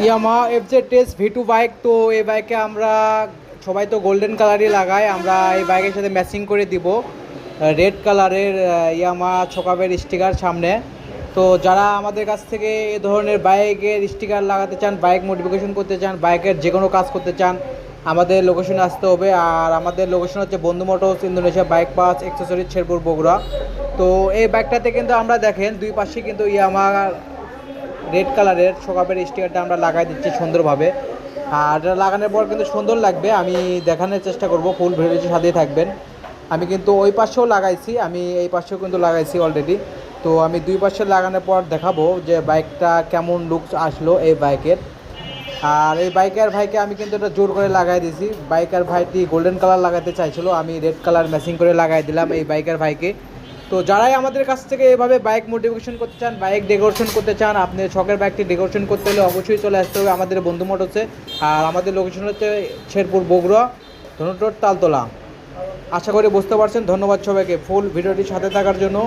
Yamaha FZ V2 bike. তো এই বাইকে আমরা সবাই তো গোল্ডেন কালারই লাগাই, আমরা এই বাইকের সাথে ম্যাচিং করে দিব রেড কালারের ইয়ামাহা ছোকাবের স্টিকার সামনে। তো যারা আমাদের কাছ থেকে এ ধরনের বাইকের স্টিকার লাগাতে চান, বাইক মডিফিকেশন করতে চান, বাইকের যে কোনো কাজ করতে চান, আমাদের লোকেশনে আসতে হবে। আর আমাদের লোকেশন হচ্ছে বন্ধু motors, Indonesia bike pass accessories, Sherpur, Bogura. তো এই বাইকটাতে কিন্তু আমরা দেখেন দুই পাশে কিন্তু ইয়ামাহা রেড কালারের শোকাপের স্টিকারটা আমরা লাগাই দিচ্ছি সুন্দরভাবে। আর এটা লাগানোর পর কিন্তু সুন্দর লাগবে, আমি দেখানোর চেষ্টা করব, ফুল ভিডিওটির সাথেই থাকবেন। আমি কিন্তু ওই পাশেও লাগাইছি, আমি এই পাশেও কিন্তু লাগাইছি অলরেডি। তো আমি দুই পাশে লাগানোর পর দেখাবো যে বাইকটা কেমন লুকস আসলো এই বাইকের। আর এই বাইকার ভাইকে আমি কিন্তু এটা জোর করে লাগাই দিয়েছি, বাইকার ভাইটি গোল্ডেন কালার লাগাতে চাইছিল, আমি রেড কালার ম্যাচিং করে লাগাই দিলাম এই বাইকার ভাইকে। তো যারাই আমাদের কাছ থেকে এভাবে বাইক মডিফিকেশন করতে চান, বাইক ডেকোরেশন করতে চান, আপনি শখের বাইকটি ডেকোরেশন করতে হলে অবশ্যই চলে আসতে হবে আমাদের বন্ধু মোটরসে। আর আমাদের লোকেশন হচ্ছে শেরপুর, বগুড়া, ধনুট রোড, তালতলা। আশা করি বুঝতে পারছেন। ধন্যবাদ সবাইকে ফুল ভিডিওটির সাথে থাকার জন্য।